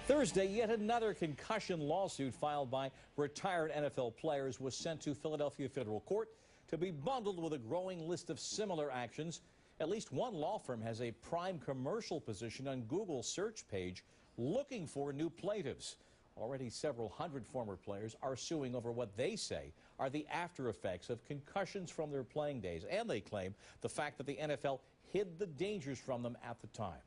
Thursday, yet another concussion lawsuit filed by retired NFL players was sent to Philadelphia federal court to be bundled with a growing list of similar actions. At least one law firm has a prime commercial position on Google's search page looking for new plaintiffs. Already several hundred former players are suing over what they say are the after effects of concussions from their playing days, and they claim the fact that the NFL hid the dangers from them at the time.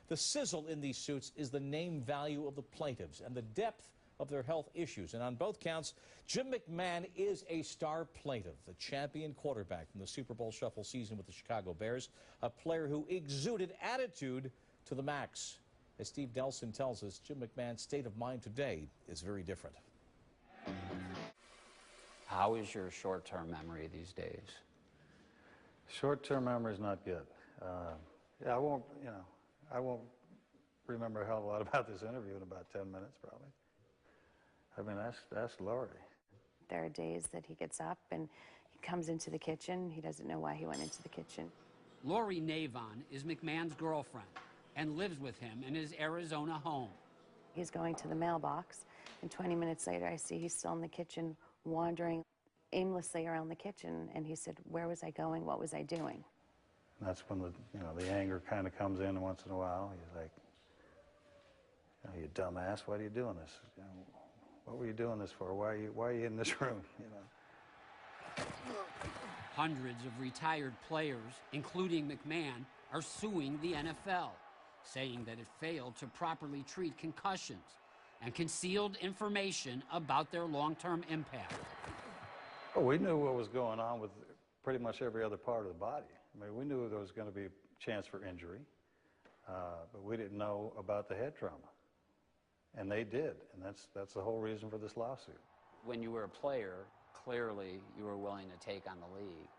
The sizzle in these suits is the name value of the plaintiffs and the depth of their health issues. And on both counts, Jim McMahon is a star plaintiff, the champion quarterback from the Super Bowl shuffle season with the Chicago Bears, a player who exuded attitude to the max. As Steve Delson tells us, Jim McMahon's state of mind today is very different. How is your short-term memory these days? Short-term memory is not good. Yeah, I won't remember a hell of a lot about this interview in about 10 minutes, probably. I mean, ask Laurie. There are days that he gets up and he comes into the kitchen. He doesn't know why he went into the kitchen. Laurie Navon is McMahon's girlfriend and lives with him in his Arizona home. He's going to the mailbox, and 20 minutes later, I see he's still in the kitchen, wandering aimlessly around the kitchen. And he said, "Where was I going? What was I doing?" And that's when the anger kind of comes in once in a while. He's like, "You dumbass, why are you doing this? What were you doing this for? Why are you in this room?" Hundreds of retired players, including McMahon, are suing the NFL, saying that it failed to properly treat concussions and concealed information about their long-term impact. Well, we knew what was going on with pretty much every other part of the body. I mean, we knew there was going to be a chance for injury, but we didn't know about the head trauma. And they did, and that's the whole reason for this lawsuit. When you were a player, clearly you were willing to take on the league.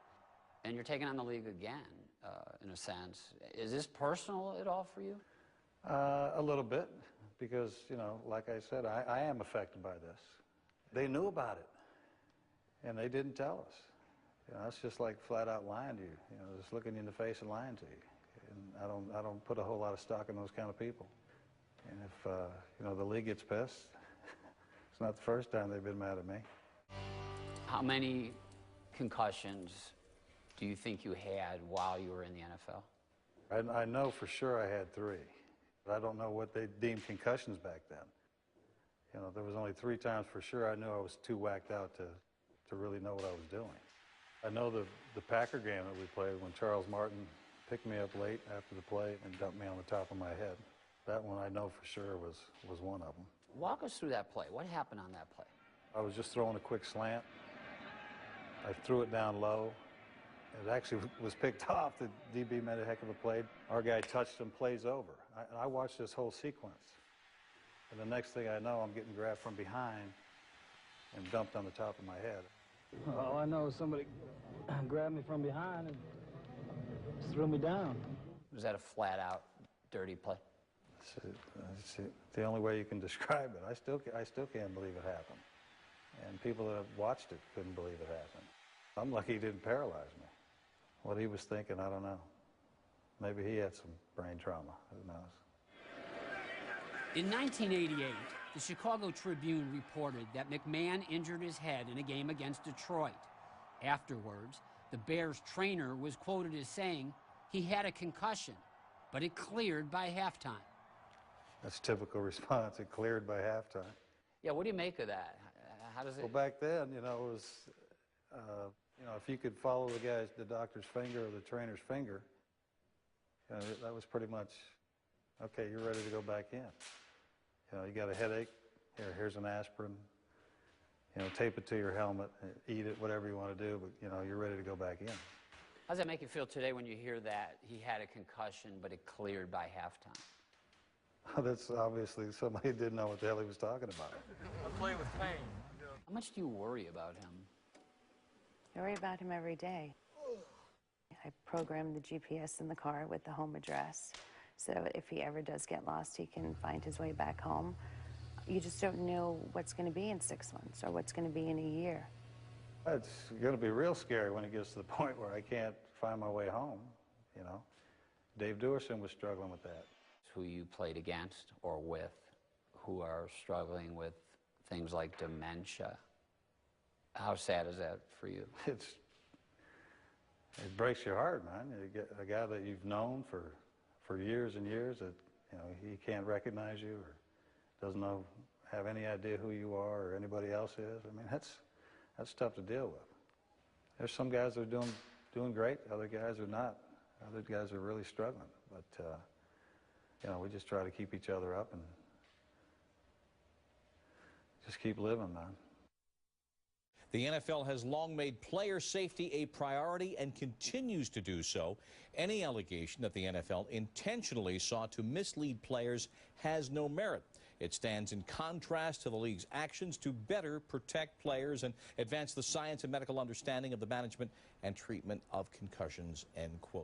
And you're taking on the league again, in a sense. Is this personal at all for you? A little bit, because, like I said, I am affected by this. They knew about it, and they didn't tell us. It's just like flat out lying to you, just looking you in the face and lying to you. And I don't put a whole lot of stock in those kind of people. And if, the league gets pissed, it's not the first time they've been mad at me. How many concussions do you think you had while you were in the NFL? I know for sure I had 3. But I don't know what they deemed concussions back then. There was only 3 times for sure I knew I was too whacked out to really know what I was doing. I know the Packer game that we played when Charles Martin picked me up late after the play and dumped me on the top of my head. That one I know for sure was one of them. Walk us through that play. What happened on that play? I was just throwing a quick slant. I threw it down low. It actually was picked off. The DB made a heck of a play. Our guy touched him, plays over. I watched this whole sequence. And the next thing I know, I'm getting grabbed from behind and dumped on the top of my head. All I know is somebody grabbed me from behind and threw me down. Was that a flat-out dirty play? It's the only way you can describe it. I still can't believe it happened. And people that have watched it couldn't believe it happened. I'm lucky he didn't paralyze me. What he was thinking, I don't know. Maybe he had some brain trauma. Who knows? In 1988, the Chicago Tribune reported that McMahon injured his head in a game against Detroit. Afterwards, the Bears trainer was quoted as saying he had a concussion, but it cleared by halftime. That's a typical response. It cleared by halftime. Yeah, what do you make of that? How does it... Well, back then, it was, if you could follow the doctor's finger or the trainer's finger, that was pretty much, okay, you're ready to go back in. You got a headache, here's an aspirin, tape it to your helmet, eat it, whatever you want to do, but, you're ready to go back in. How does that make you feel today when you hear that he had a concussion, but it cleared by halftime? That's obviously somebody who didn't know what the hell he was talking about. I play with pain. How much do you worry about him? I worry about him every day. I program the GPS in the car with the home address, so if he ever does get lost, he can find his way back home. You just don't know what's going to be in 6 months or what's going to be in a year. It's going to be real scary when it gets to the point where I can't find my way home, Dave Duerson was struggling with that. Who you played against or with, who are struggling with things like dementia. How sad is that for you? It breaks your heart, man. You get a guy that you've known for years and years that, you know, he can't recognize you or doesn't have any idea who you are or anybody else is. I mean, that's tough to deal with. There's some guys that are doing great, other guys are not. Other guys are really struggling. But, you know, we just try to keep each other up and just keep living, man. The NFL has long made player safety a priority and continues to do so. Any allegation that the NFL intentionally sought to mislead players has no merit. It stands in contrast to the league's actions to better protect players and advance the science and medical understanding of the management and treatment of concussions, end quote.